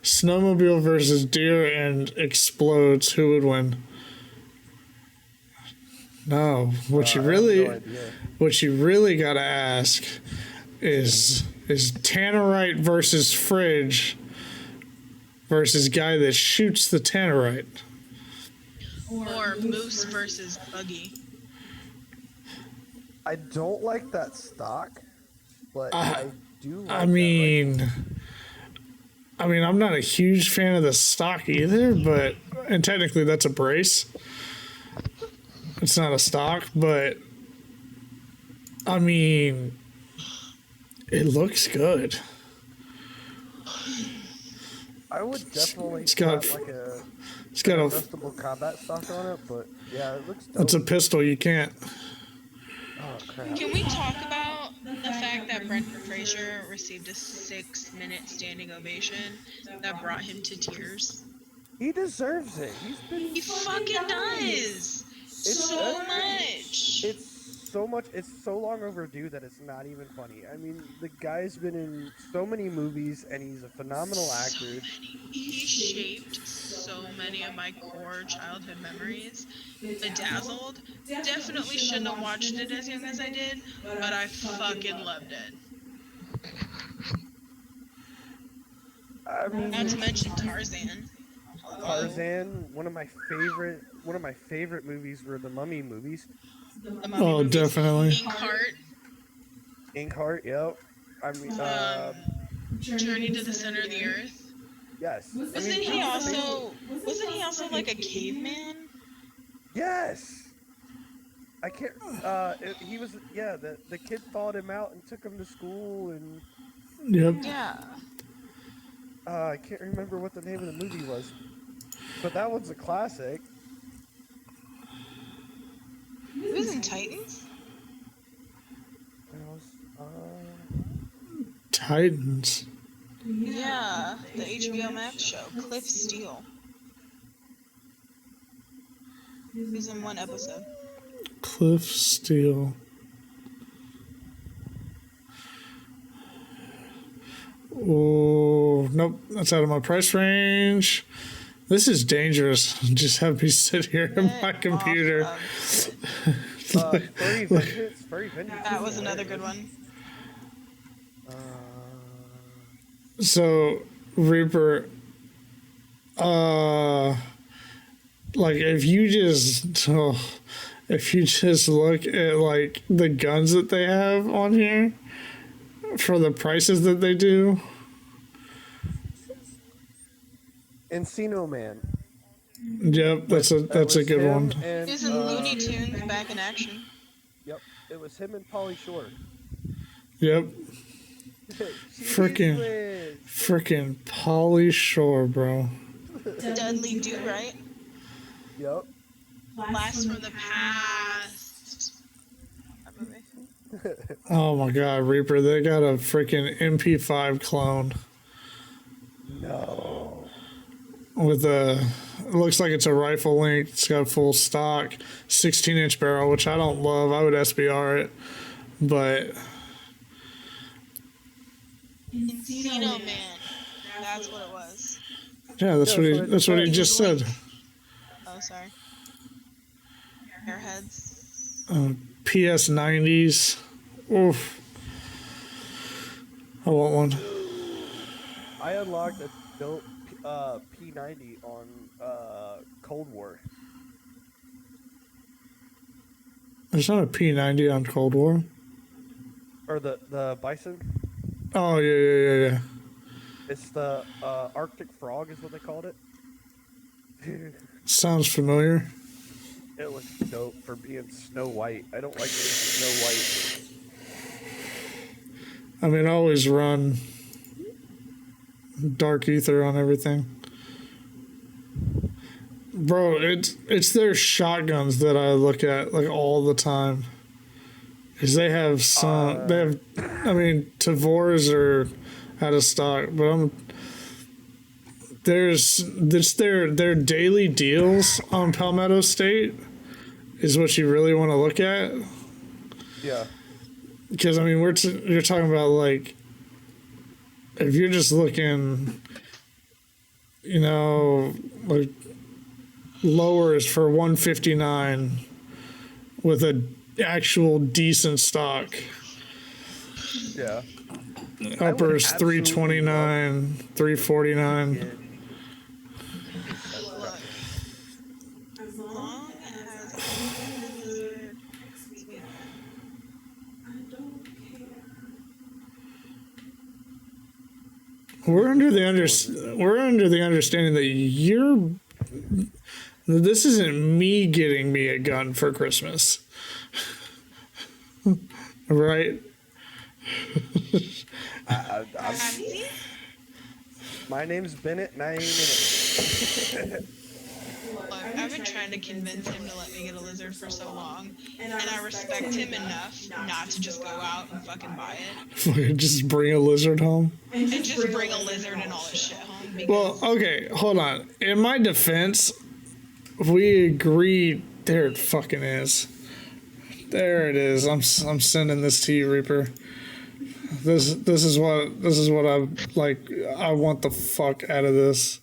snowmobile versus deer and explodes. Who would win? No, what you really gotta ask is tannerite versus fridge versus guy that shoots the tannerite. Or moose versus buggy. I don't like that stock, but I do like I mean, I'm not a huge fan of the stock either, but and technically that's a brace. It's not a stock, but I mean, it looks good. I would definitely It's got an a adjustable combat stock on it, but yeah, it looks dope. it's a pistol. You can't. Oh crap. Can we talk about the fact that Brendan Fraser received a 6-minute standing ovation that brought him to tears? He deserves it. He fucking does! So much! It's so long overdue that it's not even funny. I mean, the guy's been in so many movies and he's a phenomenal actor. He shaped so many of my core childhood memories. Bedazzled. Definitely shouldn't have watched it as young as I did, but I fucking loved it. I mean, Not to mention Tarzan. Tarzan, one of my favorite movies were the Mummy movies. The Mummy Oh, movies. definitely. Inkheart. Yep. I mean, Journey to the Center of the Earth. yes. Wasn't he also like a caveman? Yes. I can't. He was. Yeah. The kid thawed him out and took him to school, and Yep. Yeah. I can't remember what the name of the movie was, but that one's a classic. He was in Titans? Titans. Yeah, the HBO Max show, Cliff Steele. He was in one episode. Cliff Steele. Oh, nope. That's out of my price range. This is dangerous. Just have me sit here at my computer. Furry Vengeance. That was another good one. So, Reaper, like if you just look at like the guns that they have on here for the prices that they do. Encino Man. Yep, that's a good one. He was in Looney Tunes Back in Action. Yep, it was him and Pauly Shore. Yep. Freaking Pauly Shore, bro. Dudley Do Right. Yep. Blast from the Past. That movie. Oh my god, Reaper, they got a freaking MP5 clone. No. With it looks like it's a rifle length. It's got full stock, 16-inch barrel, which I don't love. I would SBR it, but Encino Man. That's what it was. yeah, that's what he just said. Oh, sorry. Airheads. PS90s. Oof. I want one. I unlocked a dope P90 on Cold War. There's not a P90 on Cold War. Or the Bison. Oh yeah. It's the Arctic Frog is what they called it. Sounds familiar. It was dope for being Snow White. I don't like being Snow White. I mean, I always run Dark Ether on everything. Bro, it's their shotguns that I look at like all the time. Because they have I mean, Tavors are out of stock, but there's their daily deals on Palmetto State is what you really want to look at. Yeah. Because I mean, you're talking about like if you're just looking, you know, like lowers for 159 with a actual decent stock. Yeah. Uppers 329, 349. As Long long as as I don't care. We're under the understanding that this isn't me getting me a gun for Christmas. Right? My name's Bennett, and I ain't in it. Look, I've been trying to convince him to let me get a lizard for so long, and I respect him enough not to just go out and fucking buy it. Just bring a lizard home. And just bring a lizard and all his shit home. Because Well, okay, hold on. In my defense, we agreed. There it fucking is. There it is. I'm sending this to you, Reaper. This is what I like. I want the fuck out of this.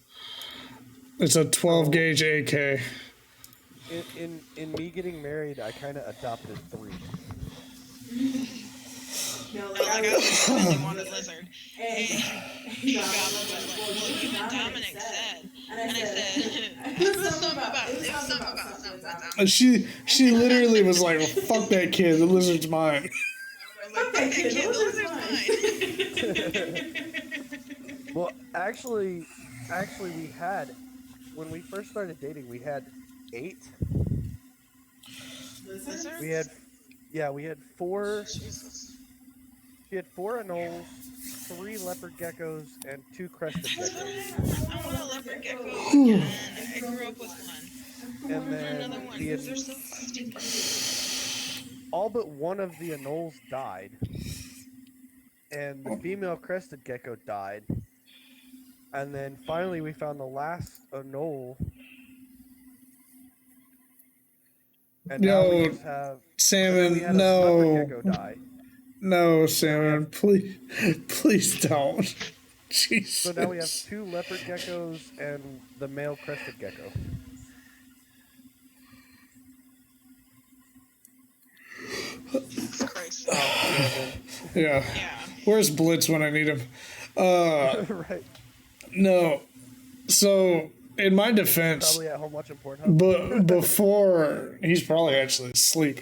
It's a 12 gauge AK. In me getting married, I kind of adopted 3. No, like, I really wanted a lizard. And Goblin was like, well, you and Dominic said. And I said, it was something about something. She literally was like, "Fuck that kid. The lizard's mine." Fuck that kid, the lizard's mine. Well, actually, we had, when we first started dating, we had 8. Lizards? We had 4. She had 4 anoles, 3 leopard geckos, and 2 crested geckos. I want a leopard gecko again. I grew up with one. And then Another one. They're so stupid. all but one of the anoles died, and the female crested gecko died. And then finally we found the last anole, and now we just have Salmon, we had a no. leopard gecko die. No, Salmon, please don't. Jesus. So now we have 2 leopard geckos and the male crested gecko. Jesus Christ. Yeah. Yeah. Where's Blitz when I need him? Right. No. So, in my defense, Probably at home watching Pornhub. but before he's probably actually asleep.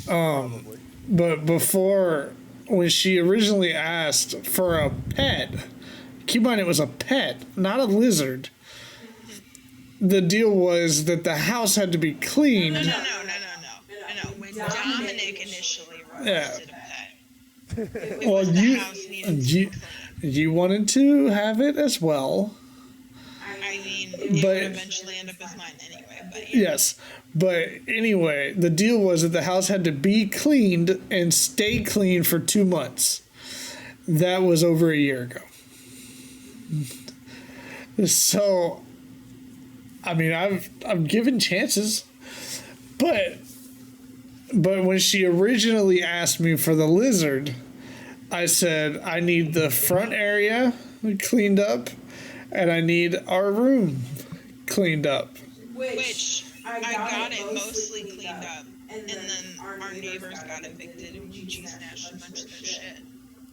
Probably. But before, when she originally asked for a pet, keep in mind it was a pet, not a lizard. The deal was that the house had to be cleaned. No. When Dominic initially requested a pet, it Well, was the house needed to be cleaned. you wanted to have it as well. I mean, it But- would eventually end up as mine anyway, but yeah. Yes. But anyway, the deal was that the house had to be cleaned and stay clean for 2 months. That was over a year ago. So, I mean, I've given chances, but when she originally asked me for the lizard, I said I need the front area cleaned up, and I need our room cleaned up. Which I got it mostly cleaned up, and then our neighbors got evicted and Gigi snatched a bunch of their shit.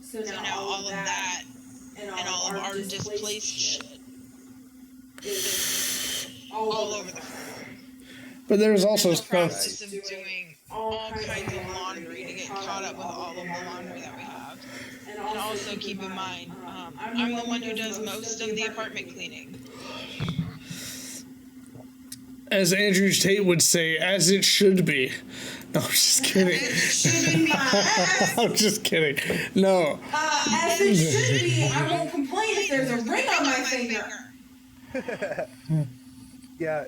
So now all of that and all of our displaced shit is all over the floor. But there's also In the stuff. process of doing all kinds of laundry to get caught up with all of the laundry that we have. And also keep in mind, I'm the one who does most of the apartment cleaning. As Andrew Tate would say, as it should be. No, I'm just kidding. I'm just kidding. No. As it should be, I won't complain if there's a ring on my finger. Yeah,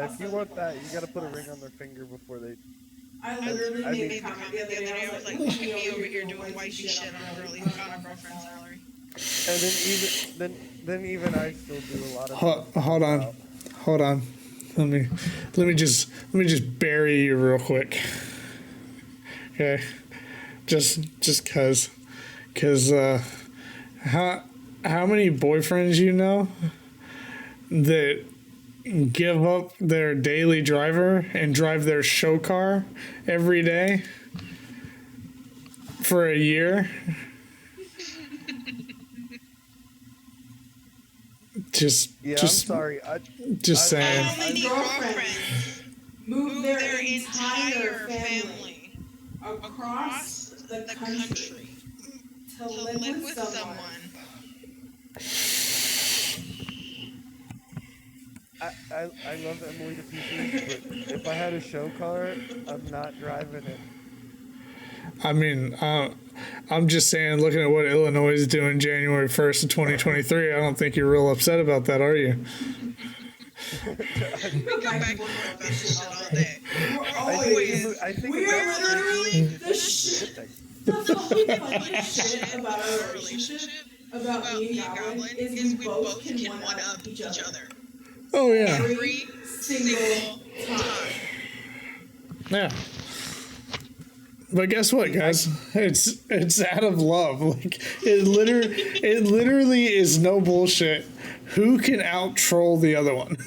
if you want that, you gotta put a ring on their finger before they... I literally I made mean- a comment the other day. I was like, look at me over here doing wifey shit on a girlfriend's salary. then even I still do a lot of. Hold on. Let me just bury you real quick. Okay, just cause how many boyfriends you know that give up their daily driver and drive their show car every day for a year? I'm sorry. Just saying. How many girlfriends Move their entire family across the country to live with someone? I love Emily to pieces, but if I had a show car, I'm not driving it. I mean, I'm just saying, looking at what Illinois is doing January 1st of 2023, I don't think you're real upset about that, are you? We go back and forth about this shit all day. I think we are literally the shit. The funniest shit about our relationship, about me and Goblin, is we both can one-up each other. Oh, yeah. Every single time. Yeah. But guess what, guys? It's out of love. Like it literally is no bullshit. Who can out troll the other one?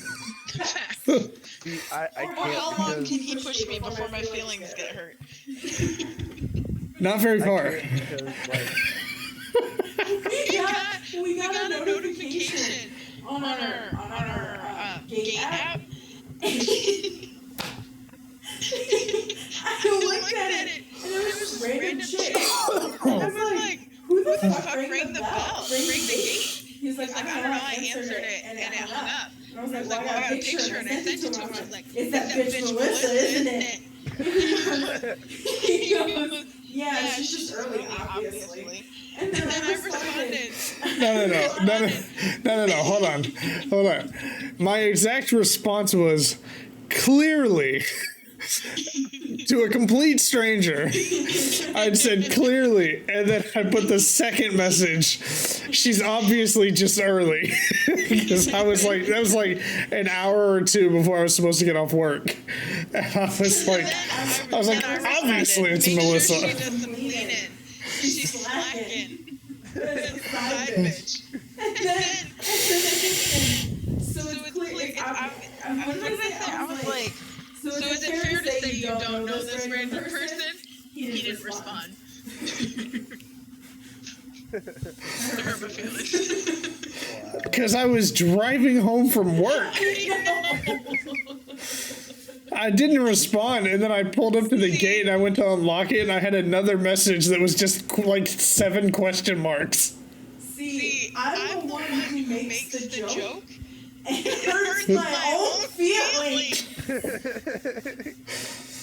I Or how long can he push me before my feelings get hurt? Not very far. Because, like, we got a notification on our gate app. I looked at it, and it was just random shit. I was like, who the fuck rang the bell? Rang the gate? He's like, I don't know, I answered it, and it hung up. And I was like, well, I got a picture, and I sent it to him. I was like, it's that bitch Melissa, isn't it? He goes, yeah, she's just early, obviously. And then I responded. No. Hold on. My exact response was clearly to a complete stranger. I'd said clearly, and then I put the second message. She's obviously just early because that was like an hour or two before I was supposed to get off work. And I was like, obviously it's Melissa. Sure she doesn't lean in. She's slacking. Side bitch. And then so it's clear. What did I say? I was like, so is it fair to say you don't know this random person? He didn't respond. Hurt my feelings. Because I was driving home from work. I didn't respond, and then I pulled up to the gate and I went to unlock it, and I had another message that was just like 7 question marks. See, I'm the one who makes the joke. And it hurts my own feelings.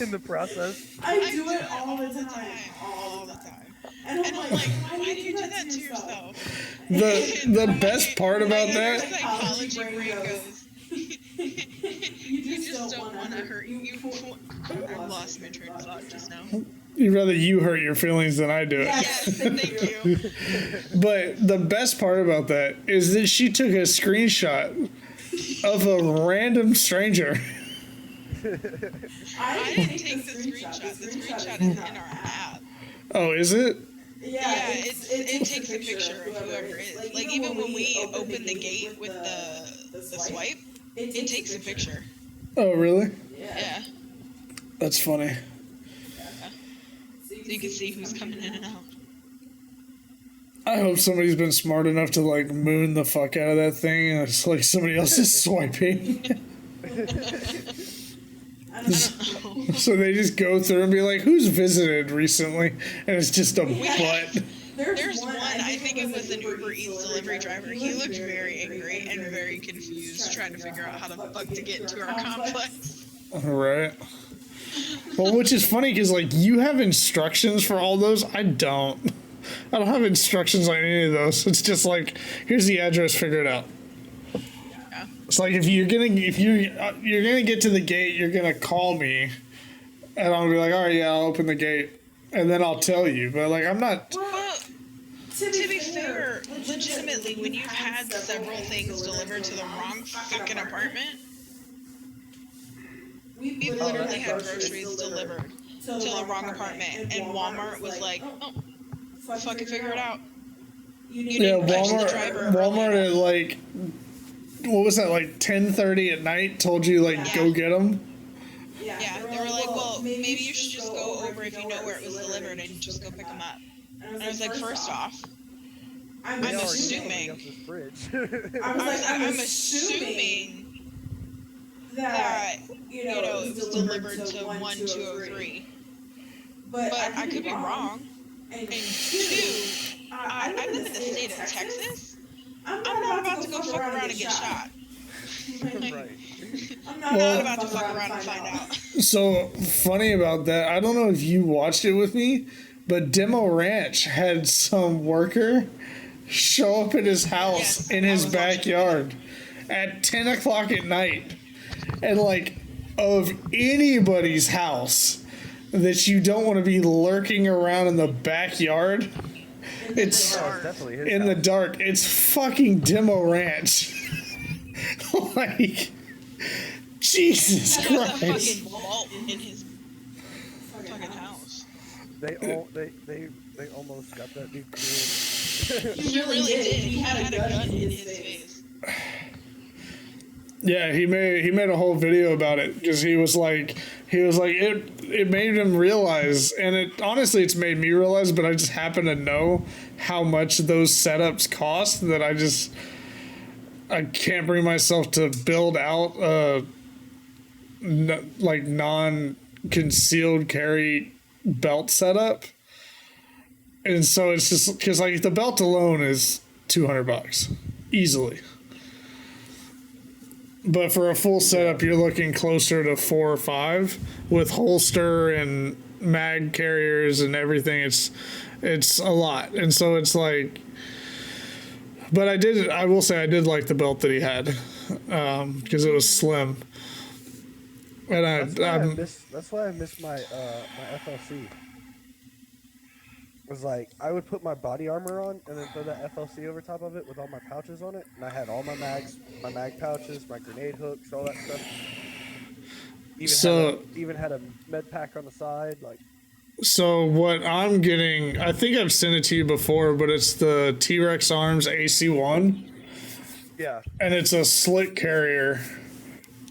in the process. I do it all the time. All the time. And I'm like, why did you do that to yourself? The best part about that. Psychology brain goes. You just don't want to hurt you. I lost my train of thought just now. You'd rather you hurt your feelings than I do it. Yes, thank you. But the best part about that is that she took a screenshot of a random stranger. I didn't take the screenshot. The screenshot is in our app. Oh, is it? Yeah, it takes a picture of whoever it is. Like even when we open the gate with the swipe, it takes a picture. Oh, really? Yeah. That's funny. So you can see who's coming in and out. I hope somebody's been smart enough to like moon the fuck out of that thing and it's like somebody else is swiping. So they just go through and be like, who's visited recently? And it's just a butt. There's one, I think it was an Uber Eats delivery driver. He looked very angry and very confused trying to figure out how the fuck to get into our complex. Right. Well, which is funny because like you have instructions for all those. I don't have instructions on any of those. It's just like, here's the address, figure it out. Yeah. It's like if you're gonna get to the gate, you're gonna call me, and I'll be like, all right, yeah, I'll open the gate, and then I'll tell you. But like, I'm not. Well, To be fair, legitimately, when you've had several things delivered to the wrong fucking apartment, we literally had groceries delivered to the wrong apartment, and Walmart was like, "Oh, fucking figure it out." You didn't catch the driver early Walmart at enough. like, what was that, like 10:30 at night? Told you like go get them. Yeah, they were like, "Well, maybe you should just go over if you know where it was delivered and just go pick them up." And I was like, first off, I'm assuming. I'm assuming that it was delivered to 1-203. But I could be wrong. And two, I live in the state of Texas. I'm not about to go fuck around and get shot. Right. I'm not about to fuck around and find out. So funny about that. I don't know if you watched it with me, but Demo Ranch had some worker show up at his house in his backyard at 10 o'clock at night. And like, of anybody's house that you don't want to be lurking around in the backyard, it's definitely his in the dark. It's fucking Demo Ranch. Like, Jesus He has a Christ. fucking vault in his fucking house. They almost got that dude killed. He really did. He had a gun in his face. Yeah, he made a whole video about it because he was like it made him realize, and it honestly it's made me realize, but I just happen to know how much those setups cost that I can't bring myself to build out like non-concealed carry belt setup. And so it's just because like the belt alone is $200 easily. But for a full setup, you're looking closer to 4 or 5 with holster and mag carriers and everything. It's a lot. And so it's like, but I will say I did like the belt that he had because it was slim. And that's why I miss my my FLC. Was like I would put my body armor on and then throw that FLC over top of it with all my pouches on it, and I had all my mags, my mag pouches, my grenade hooks, all that stuff. Even had a med pack on the side, like. So what I'm getting, I think I've sent it to you before, but it's the T-Rex Arms AC1. Yeah. And it's a slick carrier.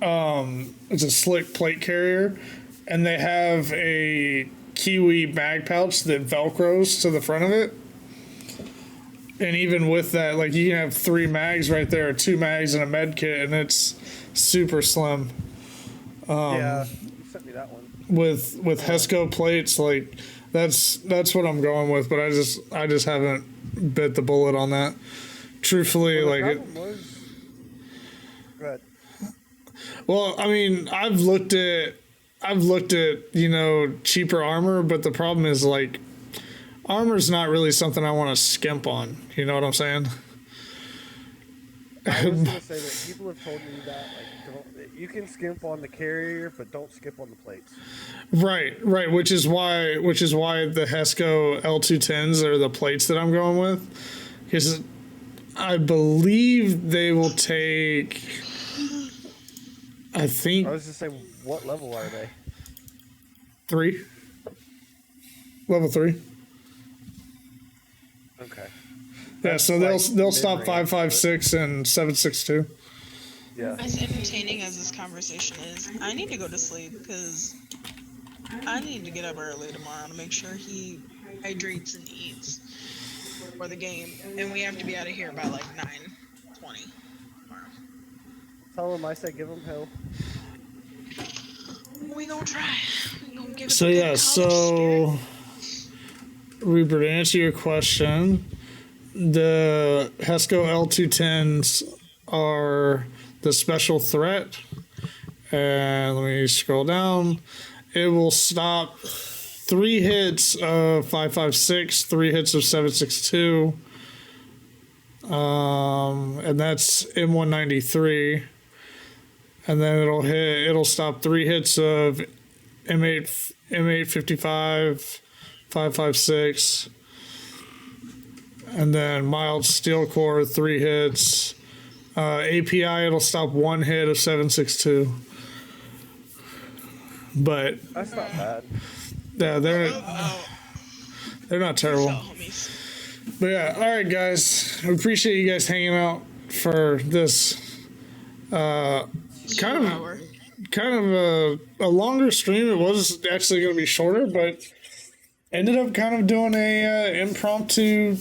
It's a slick plate carrier, and they have a Kiwi mag pouch that velcros to the front of it. And even with that, like you can have 3 mags right there, 2 mags and a med kit, and it's super slim. Yeah, you sent me that one. With Hesco plates, like that's what I'm going with, but I just haven't bit the bullet on that. Truthfully, like Go ahead. well, I mean, I've looked at cheaper armor, but the problem is like armor's not really something I want to skimp on. You know what I'm saying? I was gonna say that people have told me that you can skimp on the carrier, but don't skip on the plates. Right, which is why the Hesco L210s are the plates that I'm going with, because I believe they will take. I think. I was just saying, what level are they? 3. Level 3. Okay. Yeah, so they'll stop 5.56 and 7.62. Yeah. As entertaining as this conversation is, I need to go to sleep because I need to get up early tomorrow to make sure he hydrates and eats for the game, and we have to be out of here by like 9:20 tomorrow. Tell him I said give him hell. We gonna try. We gonna give it So the good yeah, college so Rupert, to answer your question, the Hesco L210s are the special threat, and let me scroll down. It will stop 3 hits of 5.56, 3 hits of 7.62, and that's M193. And then it'll stop 3 hits of M855, 5.56, And then mild steel core, 3 hits. API, it'll stop 1 hit of 7.62. But That's not bad. yeah, they're not terrible. homies. But yeah, all right, guys. We appreciate you guys hanging out for this kind of a longer stream. It was actually going to be shorter, but ended up kind of doing a impromptu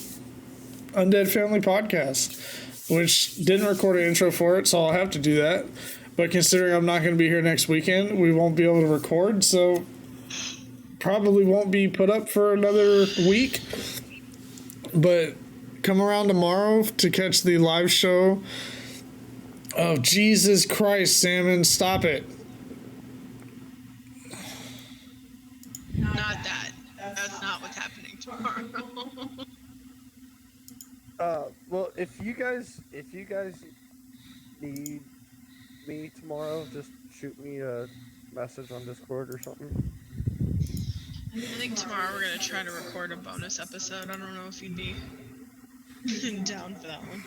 Undead Family Podcast, which didn't record an intro for it, so I'll have to do that. But considering I'm not going to be here next weekend, we won't be able to record, so probably won't be put up for another week. But come around tomorrow to catch the live show of Jesus Christ, Salmon, stop it. Not that. That's not what's happening tomorrow. Well, if you guys need me tomorrow, just shoot me a message on Discord or something. I think tomorrow we're gonna try to record a bonus episode. I don't know if you'd be down for that one.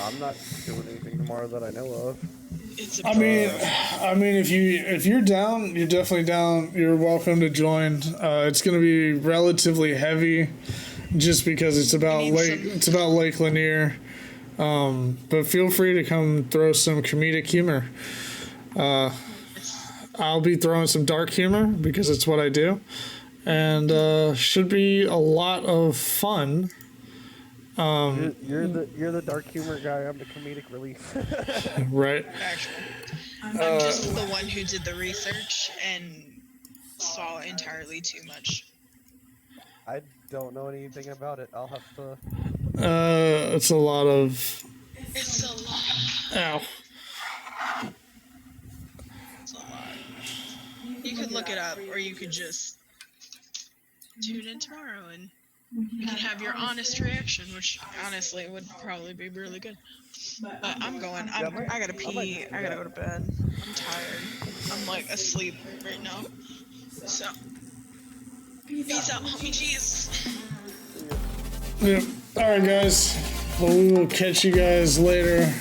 I'm not doing anything tomorrow that I know of. It's a I mean, if you're down, you're definitely down. You're welcome to join. It's going to be relatively heavy, just because it's about Lake Lanier. But feel free to come throw some comedic humor. I'll be throwing some dark humor because it's what I do, and should be a lot of fun. You're the dark humor guy. I'm the comedic relief. Right. Actually, I'm just the one who did the research and saw entirely too much. I don't know anything about it. I'll have to. It's a lot of. It's a lot. Ow. It's a lot. You could look it up, or you could just tune in tomorrow and you can have your honest reaction, which honestly would probably be really good. But I'm going. I gotta pee. I gotta go to bed. I'm tired. I'm like asleep right now. So, peace out, homie. Jeez. Yep. All right, guys. Well, we will catch you guys later.